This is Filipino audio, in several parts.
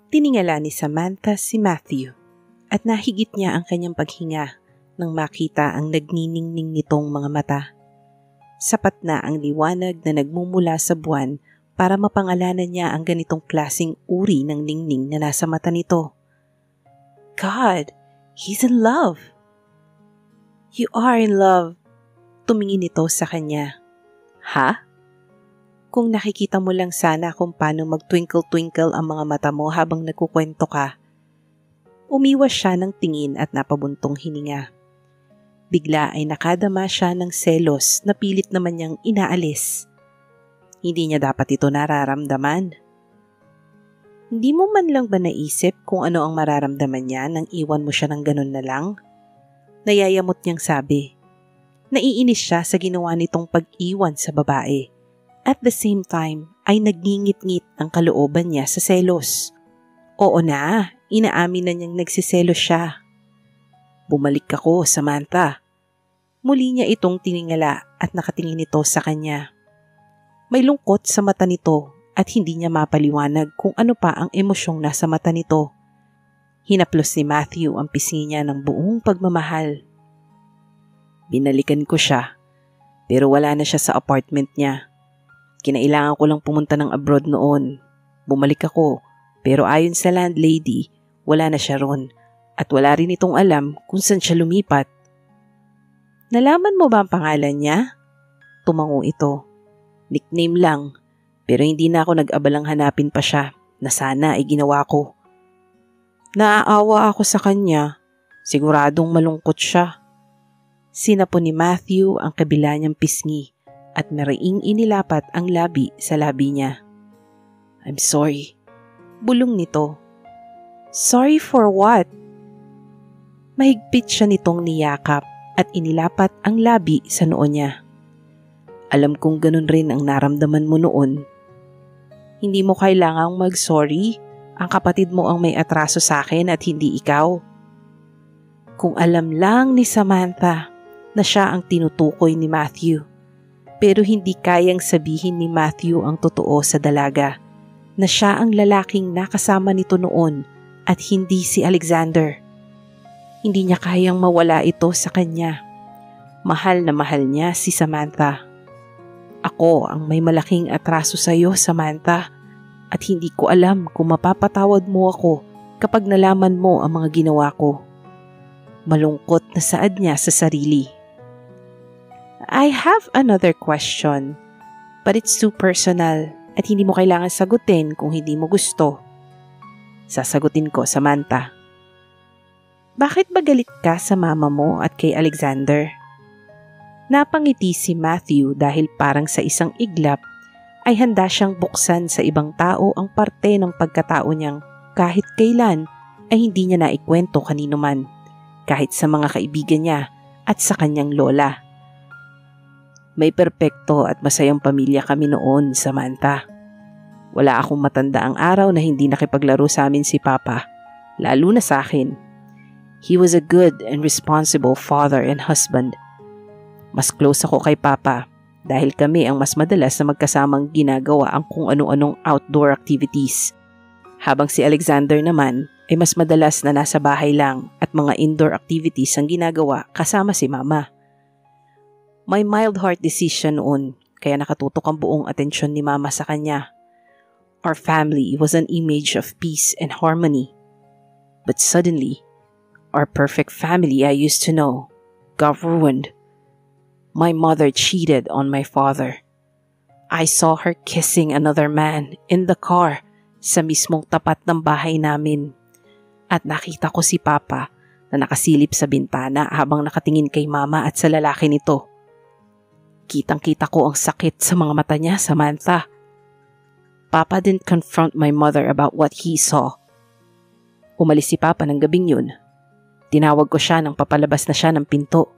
Tiningala ni Samantha si Matthew at nahigit niya ang kanyang paghinga nang makita ang nagniningning nitong mga mata. Sapat na ang liwanag na nagmumula sa buwan para mapangalanan niya ang ganitong klaseng uri ng ningning na nasa mata nito. God, he's in love! You are in love! Tumingin ito sa kanya. Ha? Kung nakikita mo lang sana kung paano mag-twinkle-twinkle ang mga mata mo habang nagkukwento ka. Umiwas siya ng tingin at napabuntong hininga. Bigla ay nakadama siya ng selos na pilit naman niyang inaalis. Hindi niya dapat ito nararamdaman. Hindi mo man lang ba naisip kung ano ang mararamdaman niya nang iwan mo siya ng ganun na lang? Nayayamot niyang sabi. Naiinis siya sa ginawa nitong pag-iwan sa babae. At the same time ay nagngingit-ngit ang kalooban niya sa selos. Oo na, inaamin na niyang nagsiselos siya. Bumalik ako, Samantha. Muli niya itong tiningala at nakatingin ito sa kanya. May lungkot sa mata nito at hindi niya mapaliwanag kung ano pa ang emosyong nasa mata nito. Hinaplos ni Matthew ang pisngi niya ng buong pagmamahal. Binalikan ko siya, pero wala na siya sa apartment niya. Kinailangan ko lang pumunta ng abroad noon. Bumalik ako, pero ayon sa landlady, wala na siya ron at wala rin itong alam kung saan siya lumipat. Nalaman mo ba ang pangalan niya? Tumango ito. Nickname lang, pero hindi na ako nag-abalang hanapin pa siya na sana ay ginawa ko. Naaawa ako sa kanya. Siguradong malungkot siya. Sinapo ni Matthew ang kabila niyang pisngi at mariing inilapat ang labi sa labi niya. I'm sorry. Bulong nito. Sorry for what? Mahigpit siya nitong niyakap at inilapat ang labi sa noo niya. Alam kong ganun rin ang naramdaman mo noon. Hindi mo kailangang mag-sorry. Ang kapatid mo ang may atraso sa akin at hindi ikaw. Kung alam lang ni Samantha na siya ang tinutukoy ni Matthew. Pero hindi kayang sabihin ni Matthew ang totoo sa dalaga na siya ang lalaking nakasama nito noon at hindi si Alexander. Hindi niya kayang mawala ito sa kanya. Mahal na mahal niya si Samantha. Ako ang may malaking atraso sa iyo, Samantha, at hindi ko alam kung mapapatawad mo ako kapag nalaman mo ang mga ginawa ko. Malungkot na saad niya sa sarili. I have another question, but it's too personal at hindi mo kailangan sagutin kung hindi mo gusto. Sasagutin ko, Samantha. Bakit ba galit ka sa mama mo at kay Alexander? Napangiti si Matthew dahil parang sa isang iglap ay handa siyang buksan sa ibang tao ang parte ng pagkatao niyang kahit kailan ay hindi niya naikwento kanino man, kahit sa mga kaibigan niya at sa kanyang lola. May perpekto at masayang pamilya kami noon, Samantha. Wala akong matanda ang araw na hindi nakipaglaro sa amin si Papa, lalo na sa akin. He was a good and responsible father and husband. Mas close ako kay Papa dahil kami ang mas madalas na magkasamang ginagawa ang kung ano-anong outdoor activities. Habang si Alexander naman ay mas madalas na nasa bahay lang at mga indoor activities ang ginagawa kasama si Mama. May mild heart decision noon kaya nakatutok ang buong atensyon ni Mama sa kanya. Our family was an image of peace and harmony. But suddenly, our perfect family I used to know got ruined. My mother cheated on my father. I saw her kissing another man in the car sa mismong tapat ng bahay namin. At nakita ko si Papa na nakasilip sa bintana habang nakatingin kay Mama at sa lalaki nito. Kitang-kita ko ang sakit sa mga mata niya, Samantha. Papa didn't confront my mother about what he saw. Umalis si Papa ng gabing yun. Tinawag ko siya nang papalabas na siya ng pinto.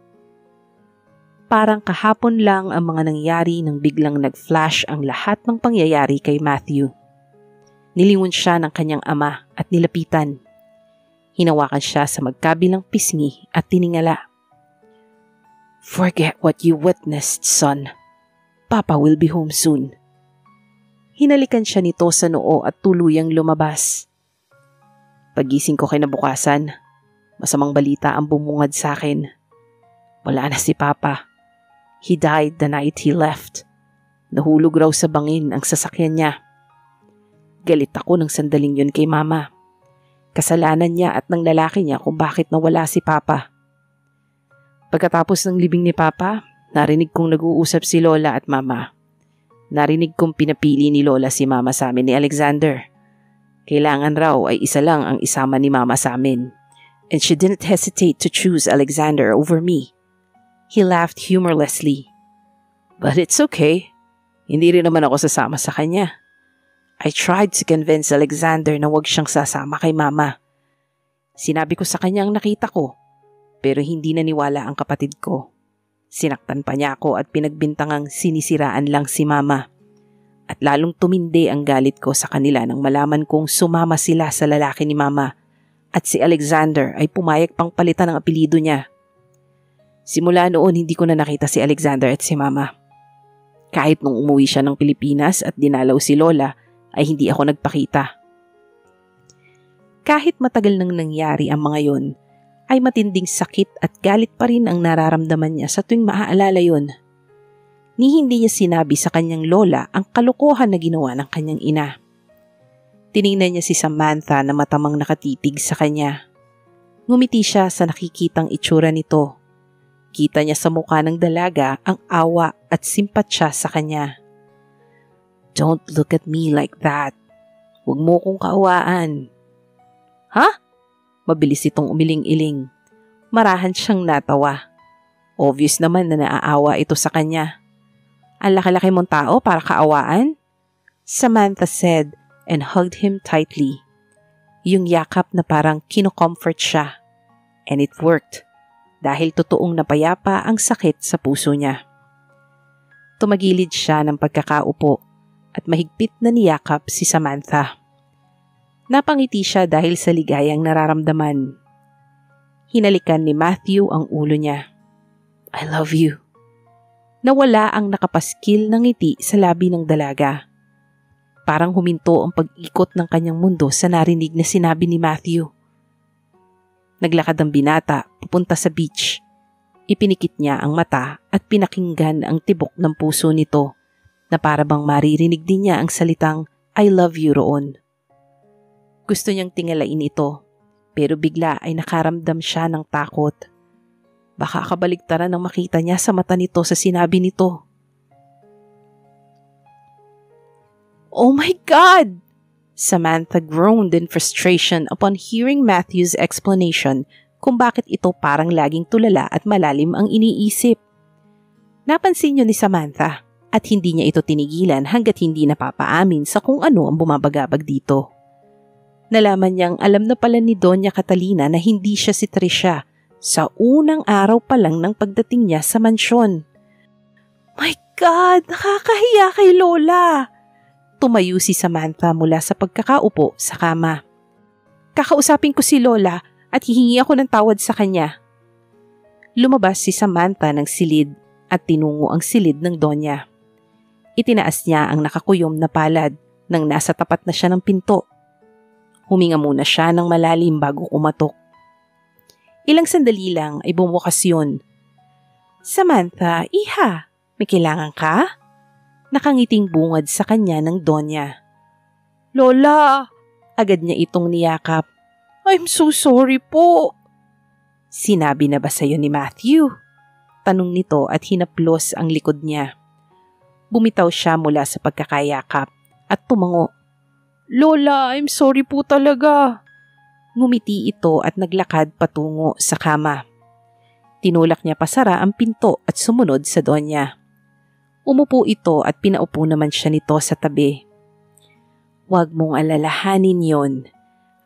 Parang kahapon lang ang mga nangyari nang biglang nag-flash ang lahat ng pangyayari kay Matthew. Nilingon siya ng kanyang ama at nilapitan. Hinawakan siya sa magkabilang pisngi at tiningala. Forget what you witnessed, son. Papa will be home soon. Hinalikan siya nito sa noo at tuluyang lumabas. Pagising ko kinabukasan, masamang balita ang bumungad sa akin. Wala na si Papa. He died the night he left. Nahulog raw sa bangin ang sasakyan niya. Galit ako ng sandaling yun kay Mama. Kasalanan niya at ng lalaki niya kung bakit nawala si Papa. Pagkatapos ng libing ni Papa, narinig kong nag-uusap si Lola at Mama. Narinig kong pinapili ni Lola si Mama sa amin ni Alexander. Kailangan raw ay isa lang ang isama ni Mama sa amin. And she didn't hesitate to choose Alexander over me. He laughed humorlessly. But it's okay. Hindi rin naman ako sasama sa kanya. I tried to convince Alexander na wag siyang sasama kay Mama. Sinabi ko sa kanya ang nakita ko, pero hindi naniwala ang kapatid ko. Sinaktan pa niya ako at pinagbintangang sinisiraan lang si Mama. At lalong tumindi ang galit ko sa kanila nang malaman kong sumama sila sa lalaki ni Mama at si Alexander ay pumayag pang palitan ang apelyido niya. Simula noon hindi ko na nakita si Alexander at si Mama. Kahit nung umuwi siya ng Pilipinas at dinalaw si Lola ay hindi ako nagpakita. Kahit matagal nang nangyari ang mga yon, ay matinding sakit at galit pa rin ang nararamdaman niya sa tuwing maaalala yon. Ni hindi niya sinabi sa kanyang lola ang kalokohan na ginawa ng kanyang ina. Tiningnan niya si Samantha na matamang nakatitig sa kanya. Ngumiti siya sa nakikitang itsura nito. Kita niya sa mukha ng dalaga ang awa at simpatsya sa kanya. Don't look at me like that. Huwag mo kong kaawaan. Ha? Mabilis itong umiling-iling. Marahan siyang natawa. Obvious naman na naaawa ito sa kanya. Ang laki-laki mong tao para kaawaan? Samantha said and hugged him tightly. Yung yakap na parang kinocomfort siya. And it worked. Dahil totoong napayapa ang sakit sa puso niya. Tumagilid siya ng pagkakaupo at mahigpit na niyakap si Samantha. Napangiti siya dahil sa ligayang nararamdaman. Hinalikan ni Matthew ang ulo niya. I love you. Nawala ang nakapaskil ng ngiti sa labi ng dalaga. Parang huminto ang pag-ikot ng kanyang mundo sa narinig na sinabi ni Matthew. Naglakad ang binata pupunta sa beach. Ipinikit niya ang mata at pinakinggan ang tibok ng puso nito na para bang maririnig din niya ang salitang I love you roon. Gusto niyang tingalain ito pero bigla ay nakaramdam siya ng takot. Baka kabaligtaran ang makita niya sa mata nito sa sinabi nito. Oh my God! Samantha groaned in frustration upon hearing Matthew's explanation kung bakit ito parang laging tulala at malalim ang iniisip. Napansin niyo ni Samantha at hindi niya ito tinigilan hanggat hindi napapaamin sa kung ano ang bumabagabag dito. Nalaman niyang alam na pala ni Doña Catalina na hindi siya si Tricia sa unang araw pa lang ng pagdating niya sa mansyon. My God! Nakakahiya kay Lola! Tumayo si Samantha mula sa pagkakaupo sa kama. Kakausapin ko si Lola at hihingi ako ng tawad sa kanya. Lumabas si Samantha ng silid at tinungo ang silid ng Donya. Itinaas niya ang nakakuyom na palad nang nasa tapat na siya ng pinto. Huminga muna siya ng malalim bago kumatok. Ilang sandali lang ay bumukas yun. Samantha, iha, may kailangan ka? Nakangiting bungad sa kanya ng Donya. Lola! Agad niya itong niyakap. I'm so sorry po. Sinabi na ba sa'yo ni Matthew? Tanong nito at hinaplos ang likod niya. Bumitaw siya mula sa pagkakayakap at tumango. Lola, I'm sorry po talaga. Ngumiti ito at naglakad patungo sa kama. Tinulak niya pasara ang pinto at sumunod sa Donya. Umupo ito at pinaupo naman siya nito sa tabi. Huwag mong alalahanin yon.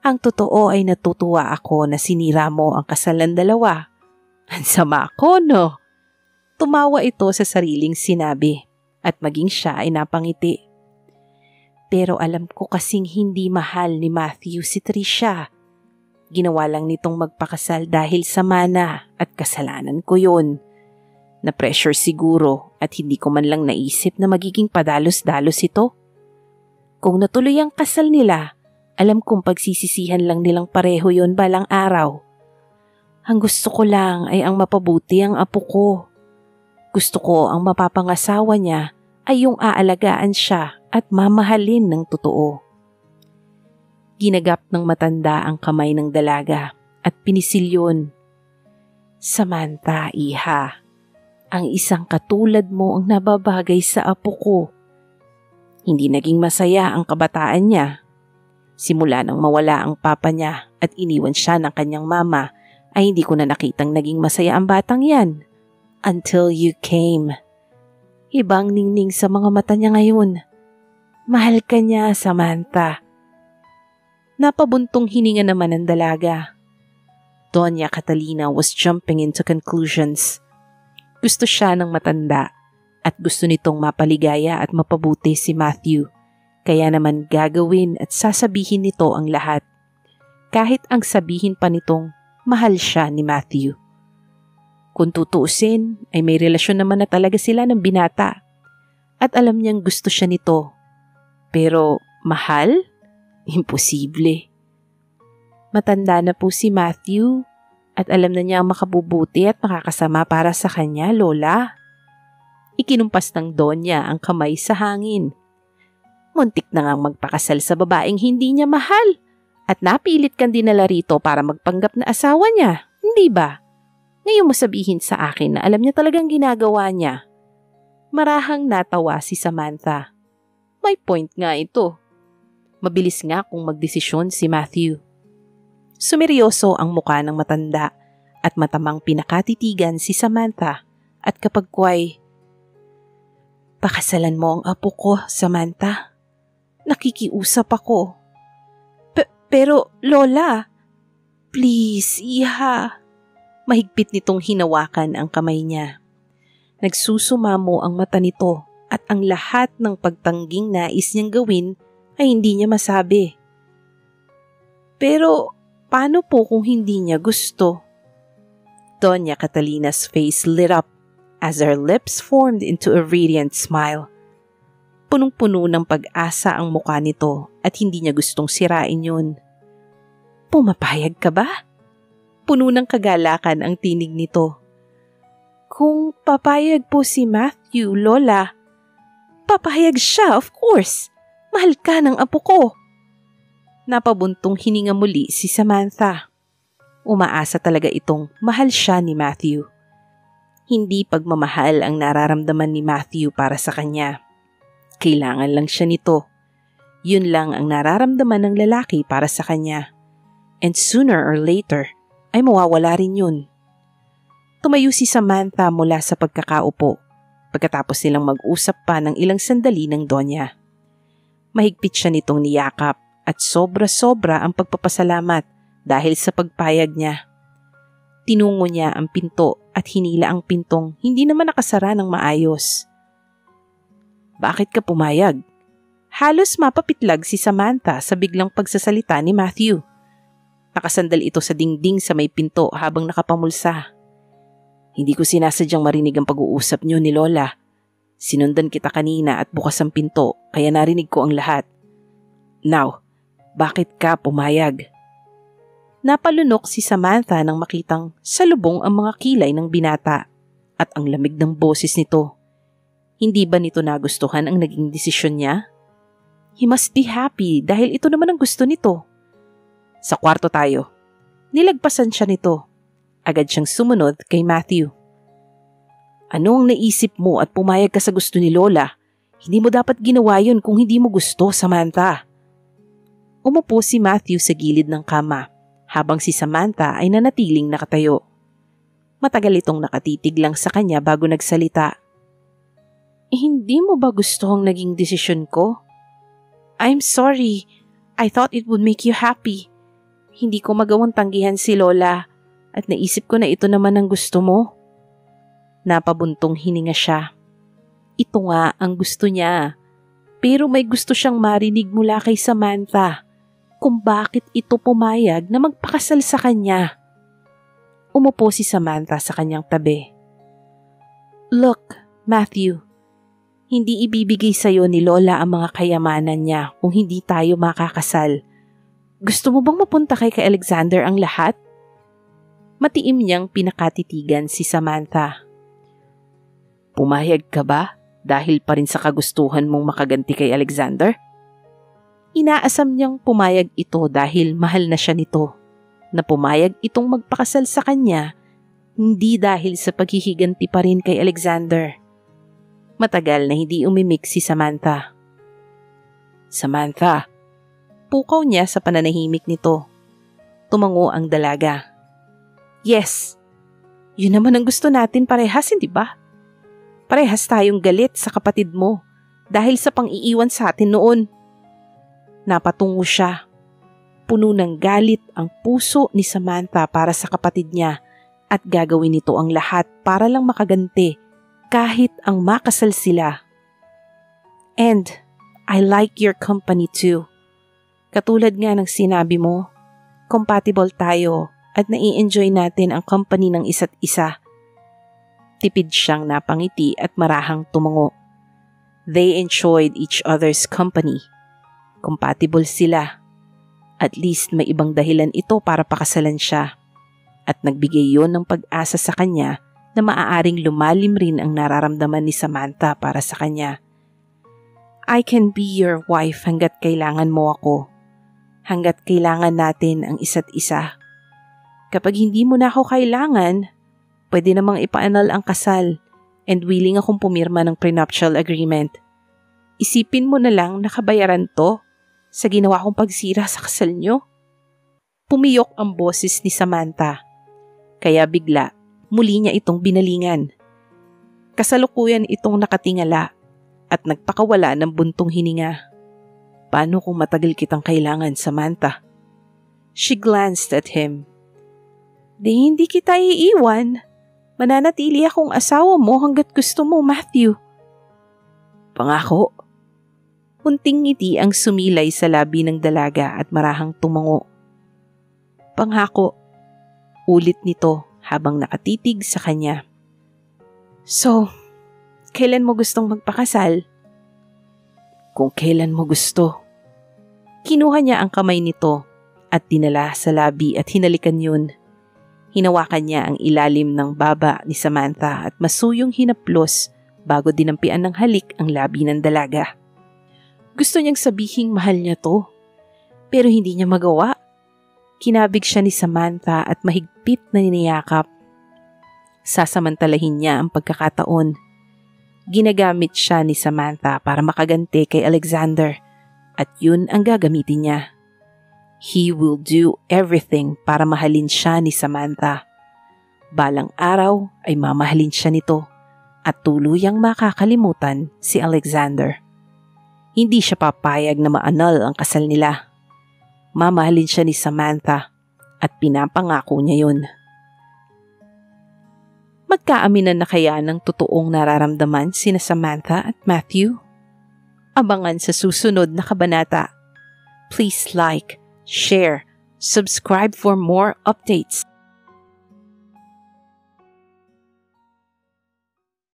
Ang totoo ay natutuwa ako na sinira mo ang kasal ng dalawa. Ang sama ko, no? Tumawa ito sa sariling sinabi at maging siya ay napangiti. Pero alam ko kasing hindi mahal ni Matthew si Tricia. Ginawa lang nitong magpakasal dahil sa mana at kasalanan ko yun. Na-pressure siguro at hindi ko man lang naisip na magiging padalos-dalos ito. Kung natuloy ang kasal nila, Alam kong pagsisisihan lang nilang pareho yon balang araw. Ang gusto ko lang ay ang mapabuti ang apo ko. Gusto ko ang mapapangasawa niya ay yung aalagaan siya at mamahalin ng totoo. Ginagap ng matanda ang kamay ng dalaga at pinisilyon. Samantha, iha, ang isang katulad mo ang nababagay sa apo ko. Hindi naging masaya ang kabataan niya. Simula nang mawala ang papa niya at iniwan siya ng kanyang mama, ay hindi ko na nakitang naging masaya ang batang yan. Until you came. Ibang ningning sa mga mata niya ngayon. Mahal ka niya, Samantha. Napabuntong hininga naman ng dalaga. Doña Catalina was jumping into conclusions. Gusto siya ng matanda at gusto nitong mapaligaya at mapabuti si Matthew. Kaya naman gagawin at sasabihin nito ang lahat. Kahit ang sabihin pa nitong mahal siya ni Matthew. Kung tutuusin ay may relasyon naman na talaga sila ng binata. At alam niyang gusto siya nito. Pero mahal? Imposible. Matanda na po si Matthew at alam na niya ang makabubuti at makakasama para sa kanya, Lola. Ikinumpas ng Donya ang kamay sa hangin. Muntik na ngang magpakasal sa babaeng hindi niya mahal at napilit kang dinala rito para magpanggap na asawa niya, hindi ba? Ngayon mo sabihin sa akin na alam niya talagang ginagawa niya. Marahang natawa si Samantha. May point nga ito. Mabilis nga kung magdesisyon si Matthew. Sumeryoso ang muka ng matanda at matamang pinakatitigan si Samantha at kapag kway, pakasalan mo ang apo ko, Samantha. Nakikiusap ako. Pero, Lola, please, iha. Mahigpit nitong hinawakan ang kamay niya. Nagsusumamo ang mata nito at ang lahat ng pagtangging nais niyang gawin ay hindi niya masabi. Pero, paano po kung hindi niya gusto? Doña Catalina's face lit up as her lips formed into a radiant smile. Punong-puno ng pag-asa ang mukha nito at hindi niya gustong sirain yun. Pumapayag ka ba? Puno ng kagalakan ang tinig nito. Kung papayag po si Matthew, Lola, papayag siya, of course. Mahal ka ng apo ko. Napabuntong hininga muli si Samantha. Umaasa talaga itong mahal siya ni Matthew. Hindi pagmamahal ang nararamdaman ni Matthew para sa kanya. Kailangan lang siya nito. Yun lang ang nararamdaman ng lalaki para sa kanya. And sooner or later, ay mawawala rin yun. Tumayo si Samantha mula sa pagkakaupo pagkatapos nilang mag-usap pa ng ilang sandali ng Donya. Mahigpit siya nitong niyakap at sobra-sobra ang pagpapasalamat dahil sa pagpayag niya. Tinungo niya ang pinto at hinila ang pintong hindi naman nakasara ng maayos. Bakit ka pumayag? Halos mapapitlag si Samantha sa biglang pagsasalita ni Matthew. Nakasandal ito sa dingding sa may pinto habang nakapamulsa. Hindi ko sinasadyang marinig ang pag-uusap niyo ni Lola. Sinundan kita kanina at bukas ang pinto kaya narinig ko ang lahat. Now, bakit ka pumayag? Napalunok si Samantha nang makitang salubong ang mga kilay ng binata at ang lamig ng boses nito. Hindi ba nito nagustuhan ang naging desisyon niya? He must be happy dahil ito naman ang gusto nito. Sa kwarto tayo. Nilagpasan siya nito. Agad siyang sumunod kay Matthew. Ano ang naisip mo at pumayag ka sa gusto ni Lola? Hindi mo dapat ginawa yun kung hindi mo gusto, Samantha. Umupo si Matthew sa gilid ng kama habang si Samantha ay nanatiling nakatayo. Matagal itong nakatitig lang sa kanya bago nagsalita. Hindi mo ba gusto ang naging desisyon ko? I'm sorry. I thought it would make you happy. Hindi ko magawang tanggihan si Lola at naisip ko na ito naman ang gusto mo. Napabuntong hininga siya. Ito nga ang gusto niya. Pero may gusto siyang marinig mula kay Samantha kung bakit ito pumayag na magpakasal sa kanya. Umupo si Samantha sa kanyang tabi. Look, Matthew, hindi ibibigay sa'yo ni Lola ang mga kayamanan niya kung hindi tayo makakasal. Gusto mo bang mapunta kay Alexander ang lahat? Matiim niyang pinakatitigan si Samantha. Pumayag ka ba dahil pa rin sa kagustuhan mong makaganti kay Alexander? Inaasam niyang pumayag ito dahil mahal na siya nito, na pumayag itong magpakasal sa kanya, hindi dahil sa paghihiganti pa rin kay Alexander. Matagal na hindi umimik si Samantha. Samantha, pukaw niya sa pananahimik nito. Tumango ang dalaga. Yes, yun naman ang gusto natin parehas, hindi ba? Parehas tayong galit sa kapatid mo dahil sa pang-iiwan sa atin noon. Napatungo siya. Puno ng galit ang puso ni Samantha para sa kapatid niya at gagawin nito ang lahat para lang makaganti kahit ang makasal sila. And I like your company too. Katulad nga ng sinabi mo, compatible tayo at nai-enjoy natin ang company ng isa't isa. Tipid siyang napangiti at marahang tumango. They enjoyed each other's company. Compatible sila. At least may ibang dahilan ito para pakasalan siya. At nagbigay yon ng pag-asa sa kanya na maaaring lumalim rin ang nararamdaman ni Samantha para sa kanya. I can be your wife hanggat kailangan mo ako. Hanggat kailangan natin ang isa't isa. Kapag hindi mo na ako kailangan, pwede namang ipaanal ang kasal and willing akong pumirma ng prenuptial agreement. Isipin mo na lang nakabayaran to sa ginawa kong pagsira sa kasal nyo. Pumiyok ang boses ni Samantha. Kaya bigla, muli niya itong binalingan. Kasalukuyan itong nakatingala at nagpakawala ng buntong hininga. Paano kung matagal kitang kailangan, Samantha? She glanced at him. Di hindi kita iiwan. Mananatili akong asawa mo hanggat gusto mo, Matthew. Pangako. Munting ngiti ang sumilay sa labi ng dalaga at marahang tumango. Pangako. Ulit nito habang nakatitig sa kanya. So, kailan mo gustong magpakasal? Kung kailan mo gusto. Kinuha niya ang kamay nito at dinala sa labi at hinalikan yun. Hinawakan niya ang ilalim ng baba ni Samantha at masuyong hinaplos bago dinampian ng halik ang labi ng dalaga. Gusto niyang sabihing mahal niya to, pero hindi niya magawa. Kinabig siya ni Samantha at mahigpit na niniyakap. Sasamantalahin niya ang pagkakataon. Ginagamit siya ni Samantha para makaganti kay Alexander at yun ang gagamitin niya. He will do everything para mahalin siya ni Samantha. Balang araw ay mamahalin siya nito at tuluyang makakalimutan si Alexander. Hindi siya papayag na maanal ang kasal nila. Mamahalin siya ni Samantha at pinapangako niya yun. Magkaaminan na kaya ng totoong nararamdaman sina Samantha at Matthew? Abangan sa susunod na kabanata. Please like, share, subscribe for more updates.